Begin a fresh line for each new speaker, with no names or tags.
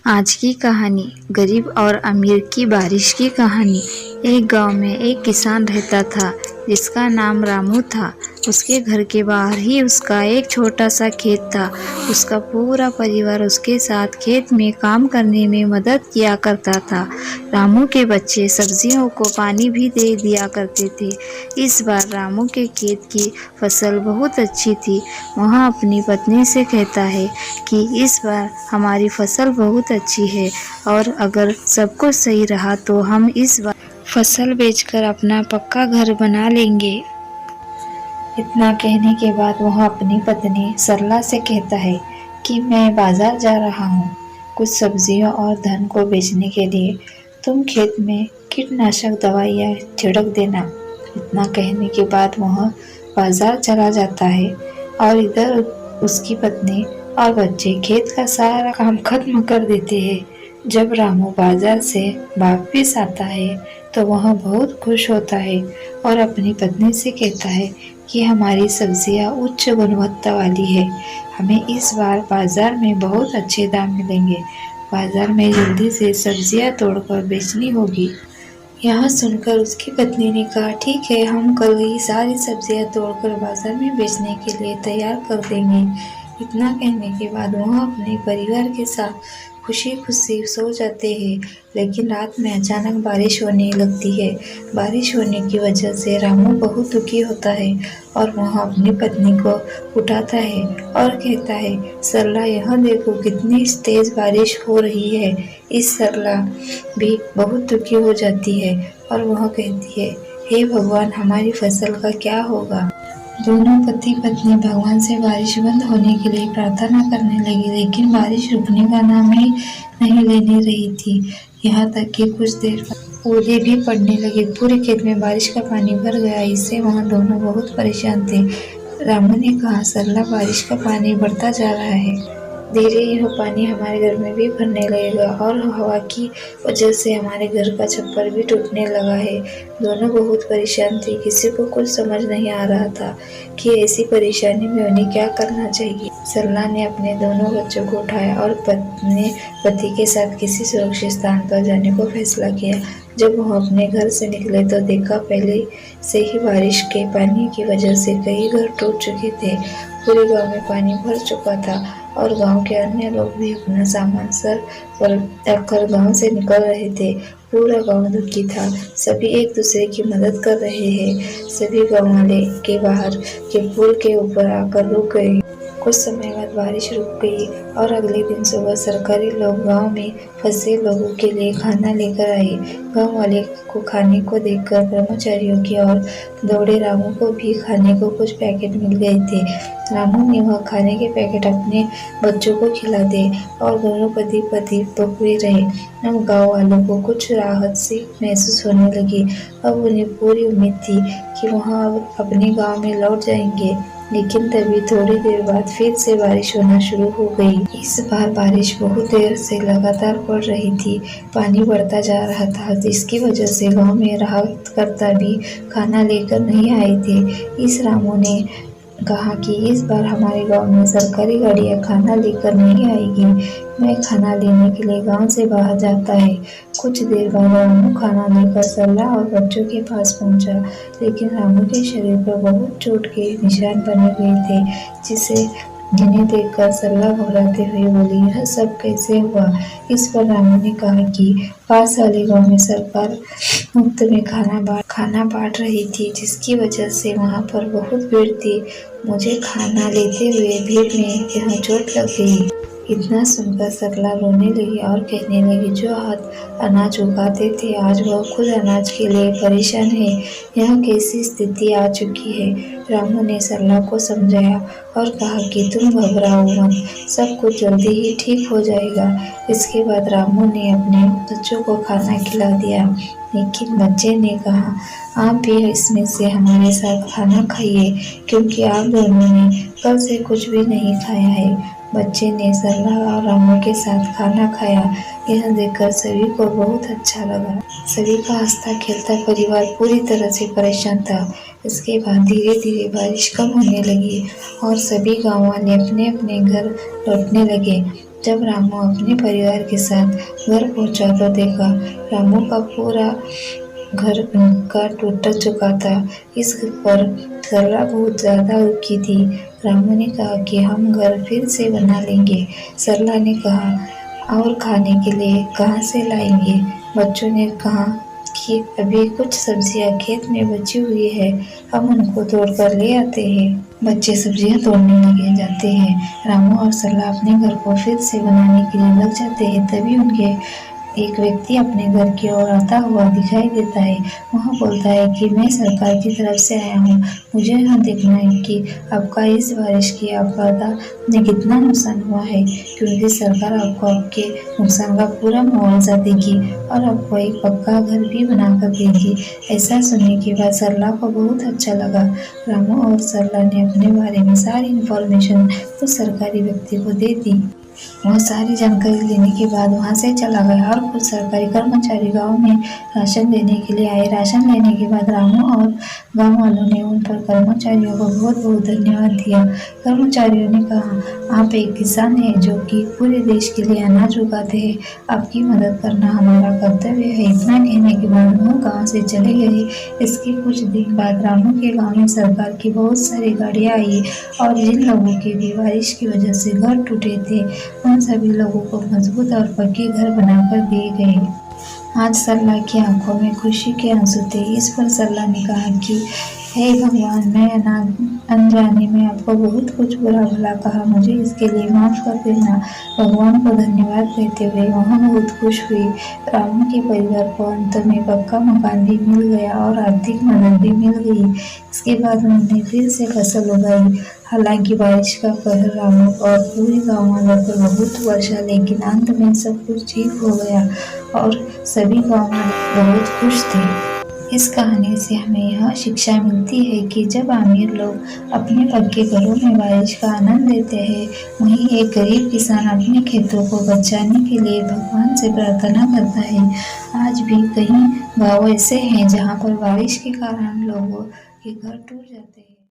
आज की कहानी गरीब और अमीर की बारिश की कहानी। एक गांव में एक किसान रहता था जिसका नाम रामू था। उसके घर के बाहर ही उसका एक छोटा सा खेत था। उसका पूरा परिवार उसके साथ खेत में काम करने में मदद किया करता था। रामू के बच्चे सब्जियों को पानी भी दे दिया करते थे। इस बार रामू के खेत की फसल बहुत अच्छी थी। वह अपनी पत्नी से कहता है कि इस बार हमारी फसल बहुत अच्छी है और अगर सब कुछ सही रहा तो हम इस बार फसल बेचकर अपना पक्का घर बना लेंगे। इतना कहने के बाद वह अपनी पत्नी सरला से कहता है कि मैं बाजार जा रहा हूँ कुछ सब्जियों और धन को बेचने के लिए। तुम खेत में कीटनाशक दवाइयाँ छिड़क देना। इतना कहने के बाद वह बाजार चला जाता है और इधर उसकी पत्नी और बच्चे खेत का सारा काम खत्म कर देते हैं। जब रामू बाजार से वापस आता है तो वह बहुत खुश होता है और अपनी पत्नी से कहता है कि हमारी सब्जियां उच्च गुणवत्ता वाली है। हमें इस बार बाजार में बहुत अच्छे दाम मिलेंगे। बाजार में जल्दी से सब्जियां तोड़कर बेचनी होगी। यह सुनकर उसकी पत्नी ने कहा, ठीक है, हम कल ही सारी सब्जियां तोड़कर बाजार में बेचने के लिए तैयार कर देंगे। इतना कहने के बाद वह अपने परिवार के साथ खुशी खुशी सो जाते हैं। लेकिन रात में अचानक बारिश होने लगती है। बारिश होने की वजह से रामू बहुत दुखी होता है और वह अपनी पत्नी को उठाता है और कहता है, सरला, यह देखो कितनी तेज बारिश हो रही है। इस सरला भी बहुत दुखी हो जाती है और वह कहती है, हे भगवान, हमारी फसल का क्या होगा। दोनों पति पत्नी भगवान से बारिश बंद होने के लिए प्रार्थना करने लगी, लेकिन बारिश रुकने का नाम ही नहीं लेने रही थी। यहाँ तक कि कुछ देर बाद ओले भी पड़ने लगे। पूरे खेत में बारिश का पानी भर गया। इससे वहाँ दोनों बहुत परेशान थे। रामू ने कहा, सरला, बारिश का पानी बढ़ता जा रहा है। धीरे यह पानी हमारे घर में भी भरने लगेगा और हवा की वजह से हमारे घर का छप्पर भी टूटने लगा है। दोनों बहुत परेशान थे। किसी को कुछ समझ नहीं आ रहा था कि ऐसी परेशानी में उन्हें क्या करना चाहिए। सरला ने अपने दोनों बच्चों को उठाया और अपने पति के साथ किसी सुरक्षित स्थान पर जाने को फैसला किया। जब वह अपने घर से निकले तो देखा पहले से ही बारिश के पानी की वजह से कई घर टूट चुके थे। पूरे गांव में पानी भर चुका था और गांव के अन्य लोग भी अपना सामान सर पर रखकर गांव से निकल रहे थे। पूरा गांव दुखी था। सभी एक दूसरे की मदद कर रहे हैं। सभी गांव वाले के बाहर के पुल के ऊपर आकर रुक गए। कुछ समय बाद बारिश रुक गई और अगले दिन सुबह सरकारी लोग गांव में फंसे लोगों के लिए खाना लेकर आए। गांव वाले को खाने को देखकर कर्मचारियों की ओर दौड़े। रामू को भी खाने को कुछ पैकेट मिल गए थे। रामू ने वह खाने के पैकेट अपने बच्चों को खिला दे और दोनों पति पत्नी भूखे रहे। अब गांव वालों को कुछ राहत सी महसूस होने लगी। अब उन्हें पूरी उम्मीद थी कि वह अब अपने गांव में लौट जाएंगे। लेकिन तभी थोड़ी देर बाद फिर से बारिश होना शुरू हो गई। इस बार बारिश बहुत देर से लगातार पड़ रही थी। पानी बढ़ता जा रहा था, जिसकी वजह से गांव में राहतकर्ता भी खाना लेकर नहीं आए थे। इस रामू ने कहा कि इस बार हमारे गांव में सरकारी गाड़ियां खाना लेकर नहीं आएगी। मैं खाना लेने के लिए गांव से बाहर जाता है। कुछ देर बाद रामू खाना लेकर सरला और बच्चों के पास पहुंचा, लेकिन रामू के शरीर पर बहुत चोट के निशान बने हुए थे, जिन्हें देखकर सरला घबराते हुए बोली, यह सब कैसे हुआ। इस पर रामू ने कहा कि पास वाले गांव में सरकार मुफ्त में खाना बांट रही थी, जिसकी वजह से वहां पर बहुत भीड़ थी। मुझे खाना लेते हुए भीड़ में यहाँ चोट लग गई। इतना सुनकर सरला रोने लगी और कहने लगी, जो हाथ अनाज उगाते थे आज वह खुद अनाज के लिए परेशान है। यह कैसी स्थिति आ चुकी है। रामू ने सरला को समझाया और कहा कि तुम घबराओ मत, सब कुछ जल्दी ही ठीक हो जाएगा। इसके बाद रामू ने अपने बच्चों को खाना खिला दिया, लेकिन बच्चे ने कहा, आप भी इसमें से हमारे साथ खाना खाइए, क्योंकि आप दोनों ने कल से कुछ भी नहीं खाया है। बच्चे ने सरला और रामू के साथ खाना खाया। यह देखकर सभी को बहुत अच्छा लगा। सभी का हंसता खेलता परिवार पूरी तरह से परेशान था। इसके बाद धीरे धीरे बारिश कम होने लगी और सभी गांव वाले अपने अपने घर लौटने लगे। जब रामू अपने परिवार के साथ घर पहुंचा तो देखा रामू का पूरा घर का टूट चुका था। इस पर सरला बहुत ज्यादा दुखी थी। रामू ने कहा कि हम घर फिर से बना लेंगे। सरला ने कहा और खाने के लिए कहाँ से लाएंगे? बच्चों ने कहा कि अभी कुछ सब्जियां खेत में बची हुई है, हम उनको तोड़ कर ले आते हैं। बच्चे सब्जियां तोड़ने लगे जाते हैं। रामू और सरला अपने घर को फिर से बनाने के लिए लग जाते हैं। तभी उनके एक व्यक्ति अपने घर की ओर आता हुआ दिखाई देता है। वह बोलता है कि मैं सरकार की तरफ से आया हूँ, मुझे यहाँ देखना है कि आपका इस बारिश की आपदा में कितना नुकसान हुआ है, क्योंकि सरकार आपको आपके नुकसान का पूरा मुआवजा देगी और आपको एक पक्का घर भी बनाकर देगी। ऐसा सुनने के बाद सरला को बहुत अच्छा लगा। रामू और सरला ने अपने बारे में सारी इन्फॉर्मेशन उस सरकारी व्यक्ति को दे दी। वह सारी जानकारी लेने के बाद वहां से चला गया और कुछ सरकारी कर्मचारी गांव में राशन देने के लिए आए। राशन लेने के बाद रामू और गांव वालों ने उन पर कर्मचारियों को बहुत बहुत धन्यवाद दिया। कर्मचारियों ने कहा, आप एक किसान हैं जो कि पूरे देश के लिए अनाज उगाते हैं, आपकी मदद करना हमारा कर्तव्य है। इतना कहने के बाद वह गाँव से चले गए। इसके कुछ दिन बाद रामू के गाँव में सरकार की बहुत सारी गाड़ियाँ आई और जिन लोगों के भी बारिश की वजह से घर टूटे थे उन सभी लोगों को मजबूत और पक्के घर बनाकर दिए गए। आज सरला की आंखों में खुशी के आंसू थे। इस पर सरला ने कहा कि हे भगवान, मैं अनजाने में आपको बहुत कुछ बुरा भला कहा, मुझे इसके लिए माफ कर देना। भगवान को धन्यवाद कहते हुए वह बहुत खुश हुई। रामू के परिवार को अंत में पक्का मकान भी मिल गया और आर्थिक मदद भी मिल गई। इसके बाद उन्होंने फिर से फसल उगाई। हालांकि बारिश का कहर रामू और पूरे गाँव वालों पर बहुत वर्षा, लेकिन अंत में सब कुछ ठीक हो गया और सभी गाँव वाले बहुत खुश थे। इस कहानी से हमें यह शिक्षा मिलती है कि जब अमीर लोग अपने पक्के घरों में बारिश का आनंद लेते हैं, वहीं एक गरीब किसान अपने खेतों को बचाने के लिए भगवान से प्रार्थना करता है। आज भी कई गाँव ऐसे हैं जहाँ पर बारिश के कारण लोगों के घर टूट जाते हैं।